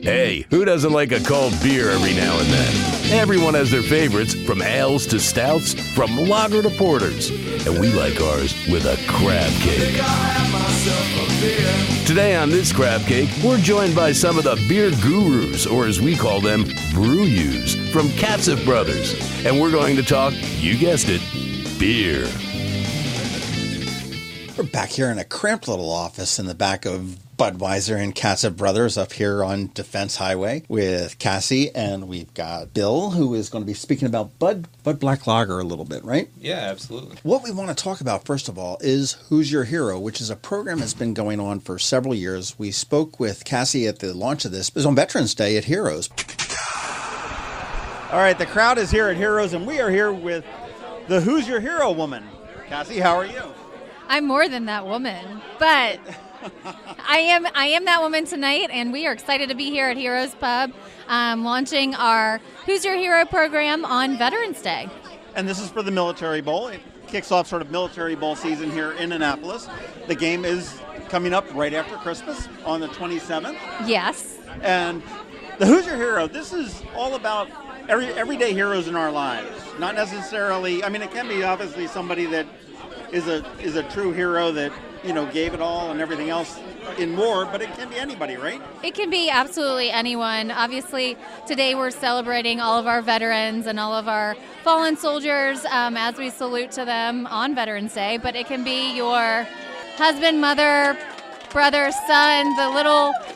Hey, who doesn't like a cold beer every now and then? Everyone has their favorites, from ales to stouts, from lager to porters. And we like ours with a crab cake. Today on this crab cake, we're joined by some of the beer gurus, or as we call them, brew-yous, from Katcef Brothers. And we're going to talk, you guessed it, beer. We're back here in a cramped little office in the back of Budweiser and Katcef Brothers up here on Defense Highway with Cassie, and we've got Bill, who is going to be speaking about Bud Black Lager a little bit, right? Yeah, absolutely. What we want to talk about, first of all, is Who's Your Hero, which is a program that's been going on for several years. We spoke with Cassie at the launch of this. It was on Veterans Day at Heroes. All right, the crowd is here at Heroes, and we are here with the Who's Your Hero woman. Cassie, how are you? I'm more than that woman, but I am that woman tonight, and we are excited to be here at Heroes Pub, launching our Who's Your Hero program on Veterans Day. And this is for the Military Bowl. It kicks off sort of Military Bowl season here in Annapolis. The game is coming up right after Christmas on the 27th. Yes. And the Who's Your Hero, this is all about everyday heroes in our lives. Not necessarily, I mean, it can be obviously somebody that is a true hero that, you know, gave it all and everything else in war, but it can be anybody, right? It can be absolutely anyone. Obviously, today we're celebrating all of our veterans and all of our fallen soldiers as we salute to them on Veterans Day, but it can be your husband, mother, brother, son, the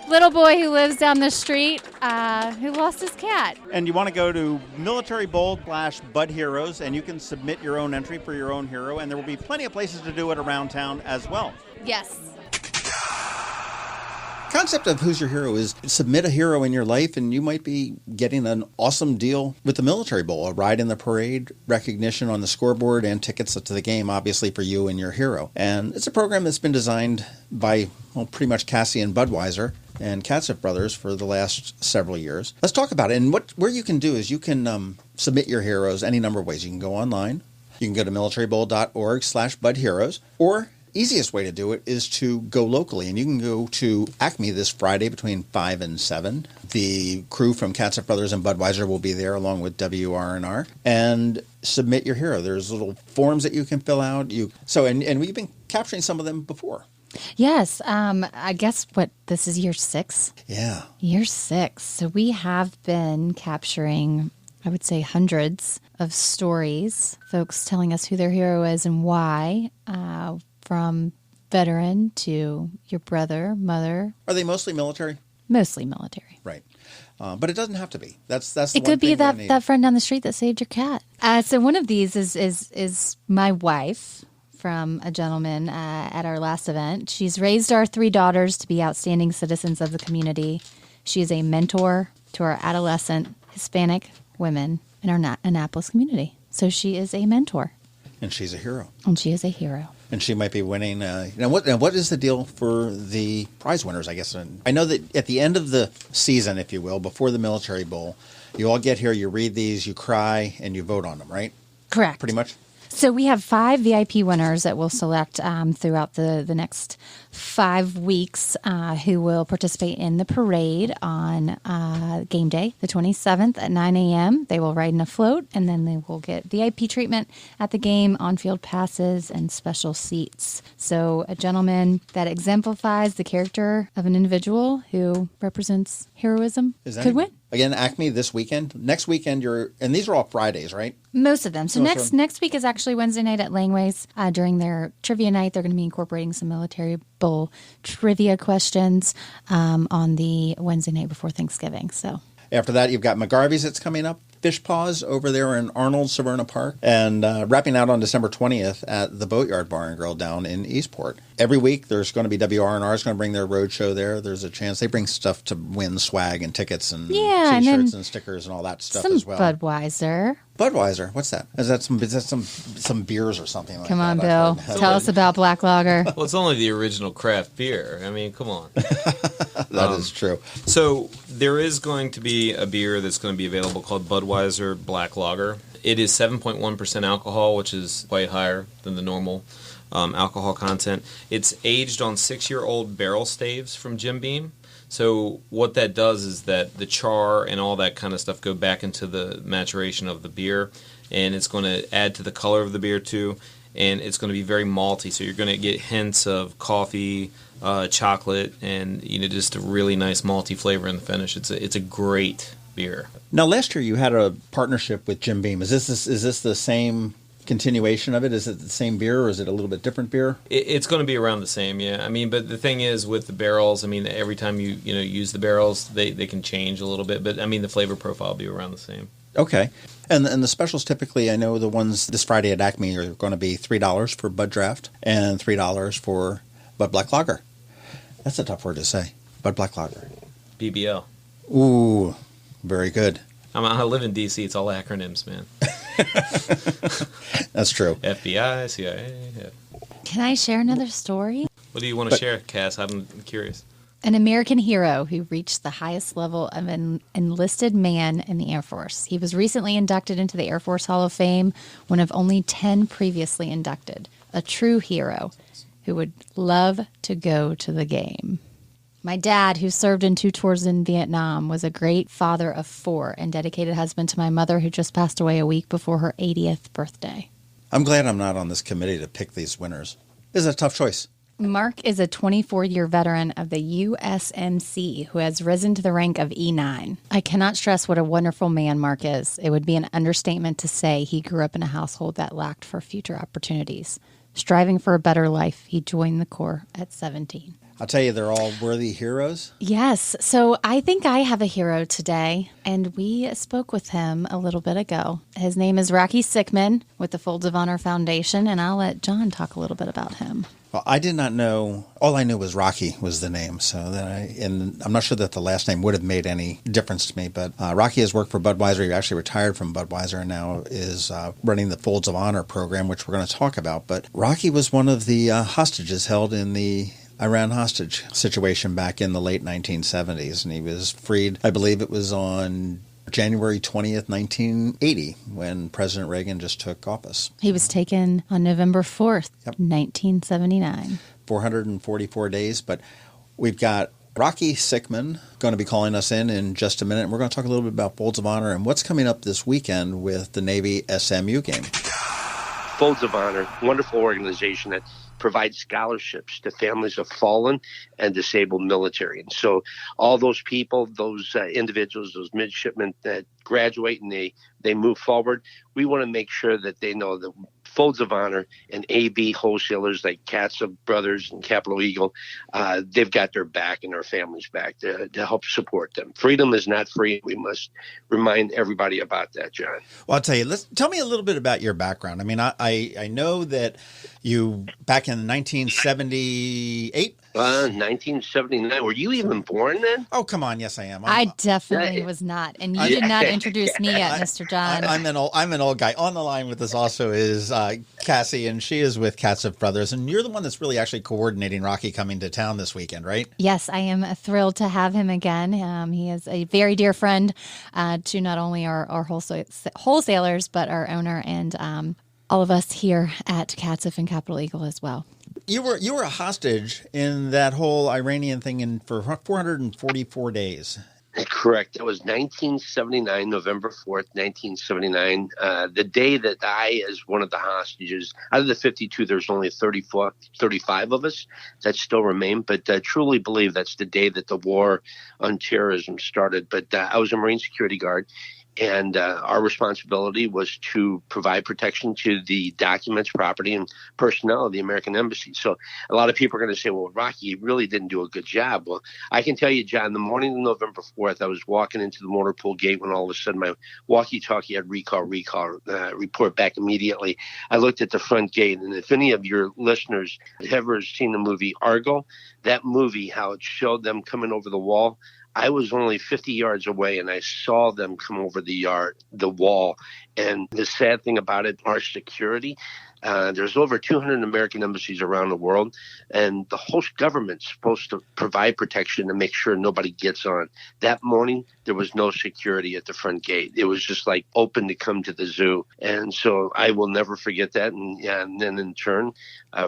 little boy who lives down the street who lost his cat. And you want to go to Military Bowl/Bud Heroes, and you can submit your own entry for your own hero, and there will be plenty of places to do it around town as well. Yes. Concept of Who's Your Hero is submit a hero in your life, and you might be getting an awesome deal with the Military Bowl, a ride in the parade, recognition on the scoreboard, and tickets to the game, obviously, for you and your hero. And it's a program that's been designed by, well, pretty much Cassie and Budweiser and Katcef Brothers for the last several years. Let's talk about it. And where you can do is you can submit your heroes any number of ways. You can go online. You can go to militarybowl.org/budheroes, or easiest way to do it is to go locally, and you can go to Acme this Friday between 5 and 7. The crew from Katcef Brothers and Budweiser will be there along with WR&R, and submit your hero. There's little forms that you can fill out. And we've been capturing some of them before. Yes. I guess this is year 6? Yeah. Year 6. So we have been capturing, I would say, hundreds of stories, folks telling us who their hero is and why, from veteran to your brother, mother. Are they mostly military? Mostly military. Right. But it doesn't have to be. That's the it one could be thing that friend down the street that saved your cat. So one of these is my wife from a gentleman at our last event. She's raised our 3 daughters to be outstanding citizens of the community. She is a mentor to our adolescent Hispanic women in our Annapolis community. So she is a mentor. And she's a hero. And she is a hero. And she might be winning. Now, what is the deal for the prize winners, I guess? And I know that at the end of the season, if you will, before the Military Bowl, you all get here, you read these, you cry, and you vote on them, right? Correct. Pretty much? So we have 5 VIP winners that we'll select throughout the next 5 weeks who will participate in the parade on game day, the 27th at 9 a.m. They will ride in a float, and then they will get VIP treatment at the game, on-field passes, and special seats. So a gentleman that exemplifies the character of an individual who represents heroism could win. Again, Acme this weekend. Next weekend, and these are all Fridays, right? Most of them. So next week is actually Wednesday night at Langway's. During their trivia night, they're going to be incorporating some Military Bowl trivia questions on the Wednesday night before Thanksgiving. So after that, you've got McGarvey's that's coming up. Fish Paws over there in Arnold, Severna Park, and wrapping out on December 20th at the Boatyard Bar and Grill down in Eastport. Every week there's going to be WR&R is going to bring their road show there. There's a chance they bring stuff to win, swag and tickets and T-shirts and stickers and all that stuff as well. Budweiser. Budweiser, what's that? Is that some beers or something like that? Come on, Bill. Tell us about Black Lager. Well, it's only the original craft beer. I mean, come on. That is true. So there is going to be a beer that's going to be available called Budweiser Black Lager. It is 7.1% alcohol, which is quite higher than the normal alcohol content. It's aged on 6-year-old barrel staves from Jim Beam. So what that does is that the char and all that kind of stuff go back into the maturation of the beer, and it's going to add to the color of the beer too, and it's going to be very malty. So you're going to get hints of coffee, chocolate, and just a really nice malty flavor in the finish. It's a great beer. Now, last year you had a partnership with Jim Beam. Is this the same continuation of it? Is it the same beer, or is it a little bit different beer? It's going to be around the same, yeah. I mean, but the thing is with the barrels, I mean, every time you use the barrels, they can change a little bit, but I mean, the flavor profile will be around the same. Okay. And the specials typically, I know the ones this Friday at Acme are going to be $3 for Bud Draft and $3 for Bud Black Lager. That's a tough word to say. Bud Black Lager. BBL. Ooh, very good. I live in D.C. It's all acronyms, man. That's true. FBI, CIA. Yeah. Can I share another story? What do you want to share, Cass? I'm curious. An American hero who reached the highest level of an enlisted man in the Air Force. He was recently inducted into the Air Force Hall of Fame, one of only 10 previously inducted. A true hero who would love to go to the game. My dad, who served in 2 tours in Vietnam, was a great father of 4 and dedicated husband to my mother, who just passed away a week before her 80th birthday. I'm glad I'm not on this committee to pick these winners. This is a tough choice. Mark is a 24-year veteran of the USMC who has risen to the rank of E9. I cannot stress what a wonderful man Mark is. It would be an understatement to say he grew up in a household that lacked for future opportunities. Striving for a better life, he joined the Corps at 17. I'll tell you, they're all worthy heroes. Yes. So I think I have a hero today, and we spoke with him a little bit ago. His name is Rocky Sickmann with the Folds of Honor Foundation, and I'll let John talk a little bit about him. Well, I did not know. All I knew was Rocky was the name. So and I'm not sure that the last name would have made any difference to me. But Rocky has worked for Budweiser. He actually retired from Budweiser and now is running the Folds of Honor program, which we're going to talk about. But Rocky was one of the hostages held in the Iran hostage situation back in the late 1970s. And he was freed, I believe it was on January 20th, 1980, when President Reagan just took office. He was taken on November 4th, 1979. 444 days, but we've got Rocky Sickmann going to be calling us in just a minute. We're going to talk a little bit about Folds of Honor and what's coming up this weekend with the Navy SMU game. Folds of Honor, wonderful organization that provides scholarships to families of fallen and disabled military. And so all those people, those individuals, those midshipmen that graduate and they move forward, we want to make sure that they know that Folds of Honor and AB wholesalers like Katcef Brothers and Capital Eagle, they've got their back and their families' back to help support them. Freedom is not free. We must remind everybody about that, John. Well, I'll tell you, tell me a little bit about your background. I mean, I know that you, back in 1978? 1979. Were you even born then? Oh, come on. Yes, I am. I definitely was not. And you did not introduce me yet, Mr. John. I'm an old guy. On the line with us also is Cassie, and she is with Katcef Brothers. And you're the one that's really actually coordinating Rocky coming to town this weekend, right? Yes, I am thrilled to have him again. He is a very dear friend to not only our wholesalers, but our owner and all of us here at Katcef and Capital Eagle as well. You were a hostage in that whole Iranian thing for 444 days. Correct. It was 1979, November 4th, 1979. The day that I, as one of the hostages, out of the 52, there's only 35 of us that still remain. But I truly believe that's the day that the war on terrorism started. But I was a Marine security guard. And our responsibility was to provide protection to the documents, property, and personnel of the American Embassy. So a lot of people are going to say, well, Rocky, you really didn't do a good job. Well, I can tell you, John, the morning of November 4th, I was walking into the motor pool gate when all of a sudden my walkie-talkie had recall, report back immediately. I looked at the front gate, and if any of your listeners have ever seen the movie Argo, that movie, how it showed them coming over the wall, I was only 50 yards away, and I saw them come over the wall. And the sad thing about it, our security, There's over 200 American embassies around the world, and the host government's supposed to provide protection and make sure nobody gets on. That morning, there was no security at the front gate. It was just like open to come to the zoo. And so I will never forget that. And then in turn,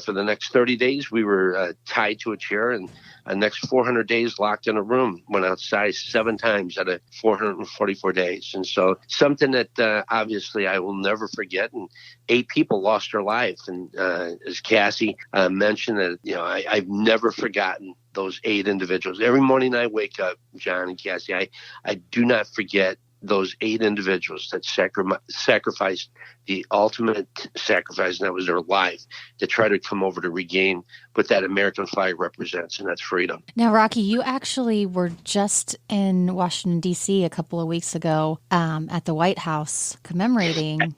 for the next 30 days, we were tied to a chair, and the next 400 days locked in a room, went outside 7 times out of 444 days. And so something that obviously I will never forget. And 8 people lost their life. And as Cassie mentioned, that I've never forgotten those 8 individuals. Every morning I wake up, John and Cassie, I do not forget those 8 individuals that sacrificed the ultimate sacrifice, and that was their life, to try to come over to regain what that American flag represents, and that's freedom. Now, Rocky, you actually were just in Washington, D.C. a couple of weeks ago at the White House commemorating.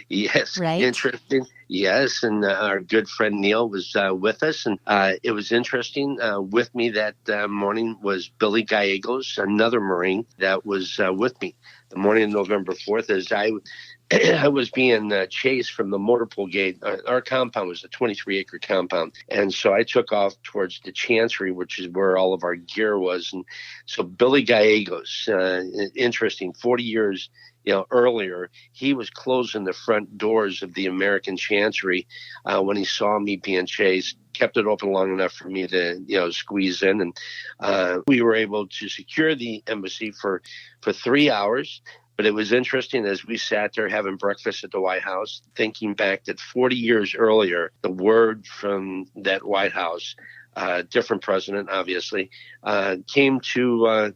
Yes, right? Interesting. Yes, and our good friend Neil was with us, and it was interesting. With me that morning was Billy Gallegos, another Marine that was with me the morning of November 4th, as I was being chased from the mortar pool gate. Our compound was a 23-acre compound, and so I took off towards the Chancery, which is where all of our gear was. And so Billy Gallegos, interesting, 40 years earlier, he was closing the front doors of the American Chancery when he saw me being chased, kept it open long enough for me to, squeeze in. And we were able to secure the embassy for 3 hours. But it was interesting as we sat there having breakfast at the White House, thinking back that 40 years earlier, the word from that White House, different president, obviously, came to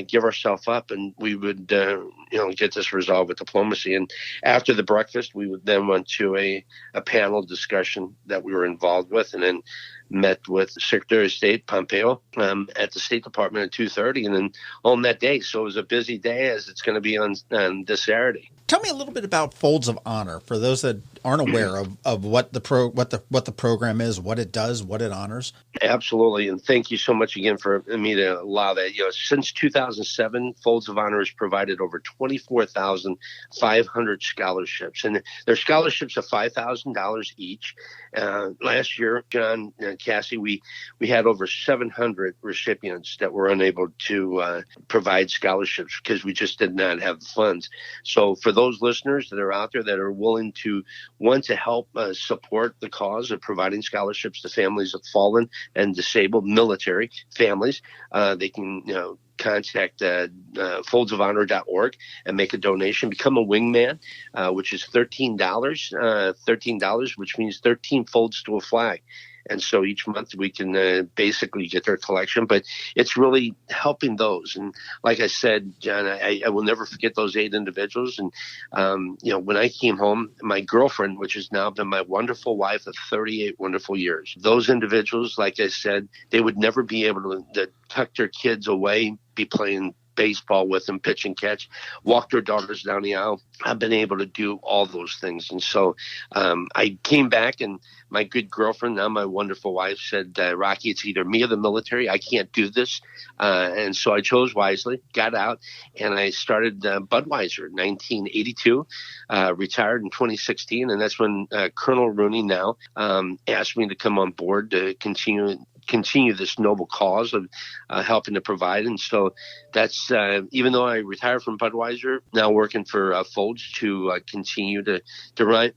give ourselves up, and we would, get this resolved with diplomacy. And after the breakfast, we would then went to a panel discussion that we were involved with, and then met with Secretary of State Pompeo at the State Department at 2:30, and then home that day. So it was a busy day, as it's going to be on this Saturday. Tell me a little bit about Folds of Honor for those that aren't aware of what the program is, what it does, what it honors. Absolutely, and thank you so much again for me to allow that. Since 2007, Folds of Honor has provided over 24,500 scholarships, and they're scholarships of $5,000 each. Last year, John and Cassie, we had over 700 recipients that were unable to provide scholarships because we just did not have the funds. So for those listeners that are out there that are willing to want to help support the cause of providing scholarships to families of fallen and disabled military families, they can contact foldsofhonor.org and make a donation. Become a wingman, which is $13, which means 13 folds to a flag. And so each month we can basically get their collection, but it's really helping those. And like I said, John, I will never forget those 8 individuals. And, when I came home, my girlfriend, which has now been my wonderful wife of 38 wonderful years, those individuals, like I said, they would never be able to tuck their kids away, be playing baseball with them, pitch and catch, walk their daughters down the aisle. I've been able to do all those things. And so I came back, and my good girlfriend, now my wonderful wife, said, Rocky, it's either me or the military. I can't do this. And so I chose wisely, got out, and I started Budweiser in 1982, retired in 2016. And that's when Colonel Rooney now asked me to come on board to continue this noble cause of helping to provide. And so that's, even though I retired from Budweiser, now working for Folds to continue to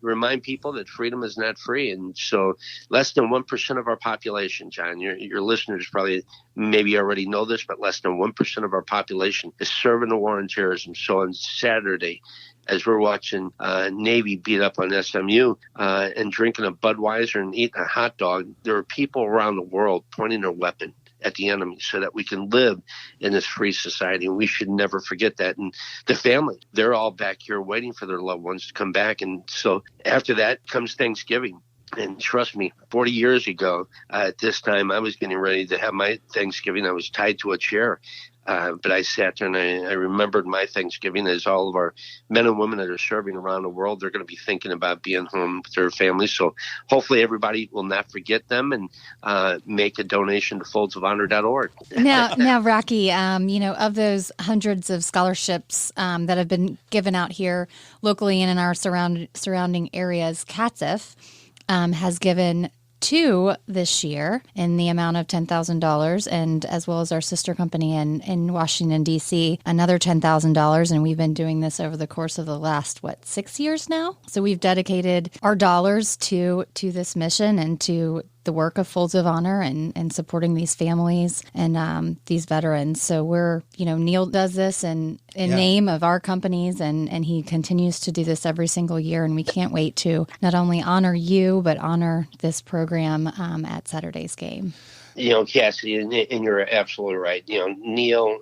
remind people that freedom is not free. And so less than 1% of our population, John, your listeners probably maybe already know this, but less than 1% of our population is serving the war on terrorism. So on Saturday, as we're watching Navy beat up on SMU and drinking a Budweiser and eating a hot dog, there are people around the world pointing their weapon at the enemy so that we can live in this free society. And we should never forget that. And the family, they're all back here waiting for their loved ones to come back. And so after that comes Thanksgiving. And trust me, 40 years ago, at this time, I was getting ready to have my Thanksgiving. I was tied to a chair. But I sat there and I remembered my Thanksgiving as all of our men and women that are serving around the world, they're going to be thinking about being home with their families. So hopefully everybody will not forget them and make a donation to foldsofhonor.org. Now, Rocky, of those hundreds of scholarships that have been given out here locally and in our surrounding areas, Katcef has given 2 this year in the amount of $10,000, and as well as our sister company in Washington, D.C., another $10,000. And we've been doing this over the course of the last, 6 years now? So we've dedicated our dollars to this mission and to the work of Folds of Honor and supporting these families and these veterans. So we're, Neil does this in name of our companies, and he continues to do this every single year. And we can't wait to not only honor you, but honor this program at Saturday's game. Cassidy, and you're absolutely right. Neil,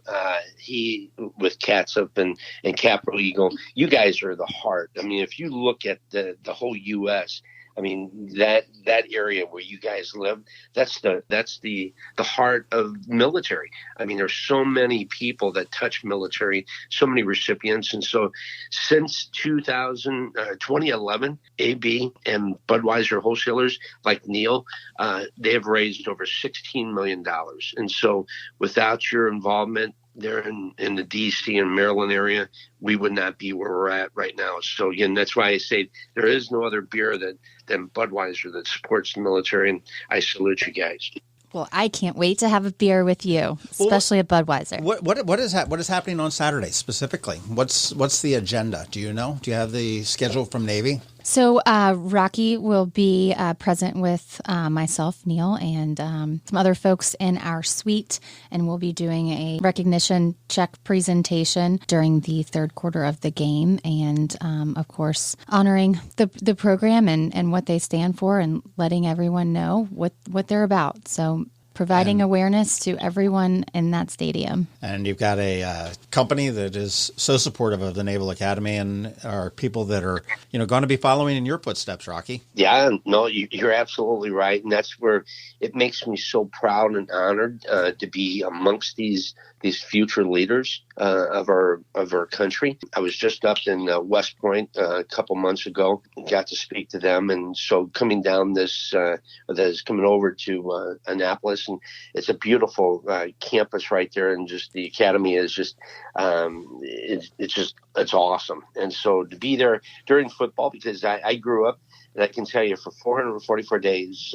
he with Katcef and Capital Eagle, you guys are the heart. I mean, if you look at the whole U.S., I mean, that area where you guys live, that's the heart of military. I mean, there's so many people that touch military, so many recipients. And so since 2011, AB and Budweiser wholesalers like Neil, they have raised over $16 million. And so without your involvement there in the D.C. and Maryland area, we would not be where we're at right now. So, again, that's why I say there is no other beer than Budweiser that supports the military, and I salute you guys. Well, I can't wait to have a beer with you, especially at Budweiser. What is happening on Saturday specifically? What's the agenda? Do you know? Do you have the schedule from Navy? So Rocky will be present with myself, Neil, and some other folks in our suite, and we'll be doing a recognition check presentation during the third quarter of the game, and of course honoring the program and what they stand for, and letting everyone know what they're about. So providing awareness to everyone in that stadium. And you've got a company that is so supportive of the Naval Academy and are people that are, going to be following in your footsteps, Rocky. Yeah, no, you're absolutely right. And that's where it makes me so proud and honored to be amongst these future leaders of our country. I was just up in West Point a couple months ago, got to speak to them. And so coming down coming over to Annapolis, and it's a beautiful campus right there. And just the academy is just, it's awesome. And so to be there during football, because I grew up, and I can tell you for 444 days,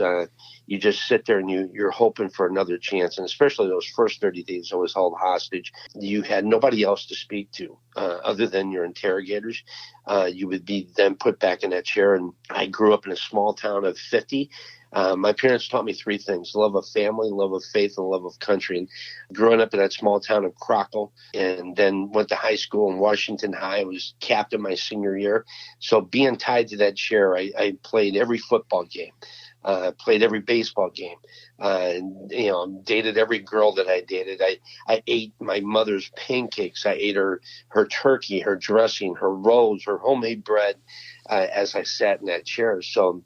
you just sit there and you're hoping for another chance. And especially those first 30 days I was held hostage, you had nobody else to speak to other than your interrogators. You would be then put back in that chair. And I grew up in a small town of 50. My parents taught me 3 things: love of family, love of faith, and love of country. And growing up in that small town of Crockle, and then went to high school in Washington High. I was captain my senior year. So being tied to that chair, I played every football game. Played every baseball game, dated every girl that I dated. I ate my mother's pancakes. I ate her turkey, her dressing, her rolls, her homemade bread as I sat in that chair. So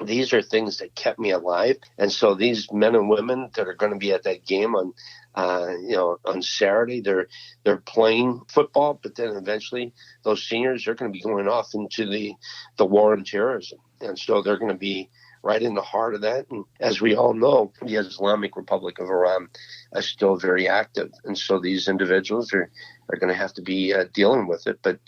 these are things that kept me alive. And so these men and women that are going to be at that game on Saturday, they're playing football, but then eventually those seniors are going to be going off into the war on terrorism. And so they're going to be right in the heart of that. And as we all know, the Islamic Republic of Iran is still very active. And so these individuals are going to have to be dealing with it. But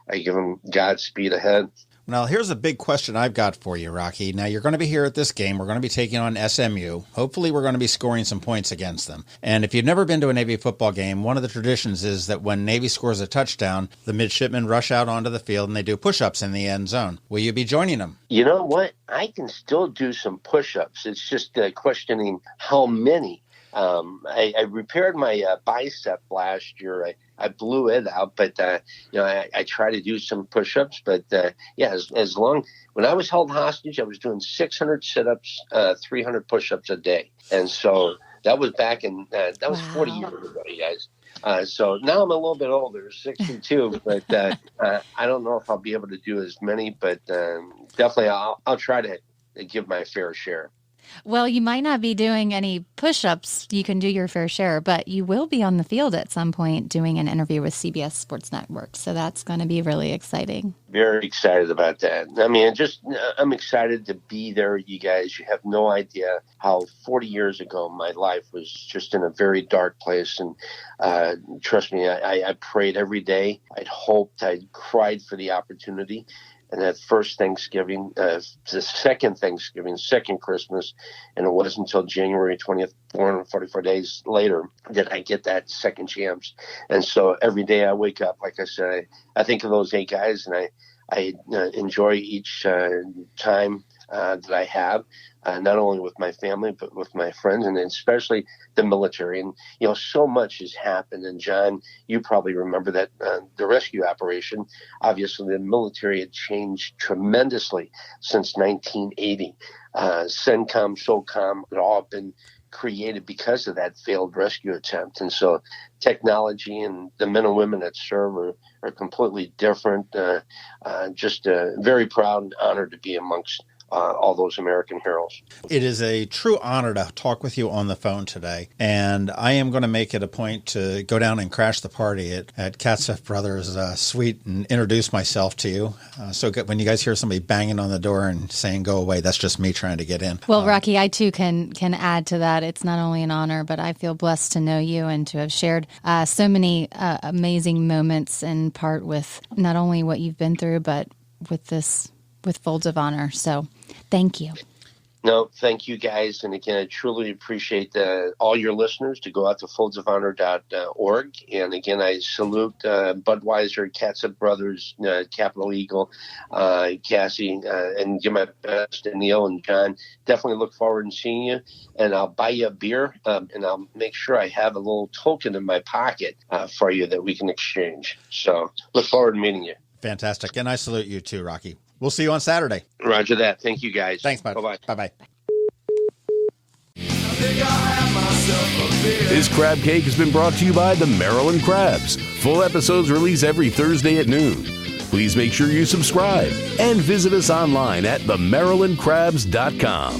I give them Godspeed ahead. Now, here's a big question I've got for you, Rocky. Now, you're going to be here at this game. We're going to be taking on SMU. Hopefully, we're going to be scoring some points against them. And if you've never been to a Navy football game, one of the traditions is that when Navy scores a touchdown, the midshipmen rush out onto the field and they do push-ups in the end zone. Will you be joining them? You know what? I can still do some push-ups. It's just questioning how many. I repaired my bicep last year. I blew it out, but I try to do some push-ups. But as long when I was held hostage, I was doing 600 sit-ups, 300 push-ups a day, and so that was back in that was 40 years ago, you guys. So now I'm a little bit older, 62, but I don't know if I'll be able to do as many, but definitely I'll try to give my fair share. Well, you might not be doing any push-ups. You can do your fair share, but you will be on the field at some point doing an interview with CBS Sports Network. So that's going to be really exciting. Very excited about that. I mean, I'm excited to be there, you guys. You have no idea how 40 years ago my life was just in a very dark place. And trust me, I prayed every day. I'd hoped, I'd cried for the opportunity. And that first Thanksgiving, the second Thanksgiving, second Christmas, and it wasn't until January 20th, 444 days later, that I get that second chance. And so every day I wake up, like I said, I think of those 8 guys, and I enjoy each time that I have, not only with my family, but with my friends, and especially the military. And, so much has happened. And John, you probably remember that the rescue operation, obviously the military had changed tremendously since 1980. CENTCOM, SOCOM had all been created because of that failed rescue attempt. And so technology and the men and women that serve are completely different. Just very proud and honored to be amongst all those American heroes. It is a true honor to talk with you on the phone today, and I am going to make it a point to go down and crash the party at Katcef Brothers suite and introduce myself to you. So when you guys hear somebody banging on the door and saying go away, that's just me trying to get in. Well, Rocky, I too can add to that. It's not only an honor, but I feel blessed to know you and to have shared so many amazing moments in part with not only what you've been through, but with Folds of Honor. So thank you. No, thank you guys. And again, I truly appreciate all your listeners to go out to foldsofhonor.org. And again, I salute Budweiser, Katcef Brothers, Capital Eagle, Cassie, and give my best to Neil and John. Definitely look forward to seeing you. And I'll buy you a beer, and I'll make sure I have a little token in my pocket for you that we can exchange. So look forward to meeting you. Fantastic. And I salute you too, Rocky. We'll see you on Saturday. Roger that. Thank you, guys. Thanks, bud. Bye-bye. Bye-bye. This crab cake has been brought to you by the Maryland Crabs. Full episodes release every Thursday at noon. Please make sure you subscribe and visit us online at themarylandcrabs.com.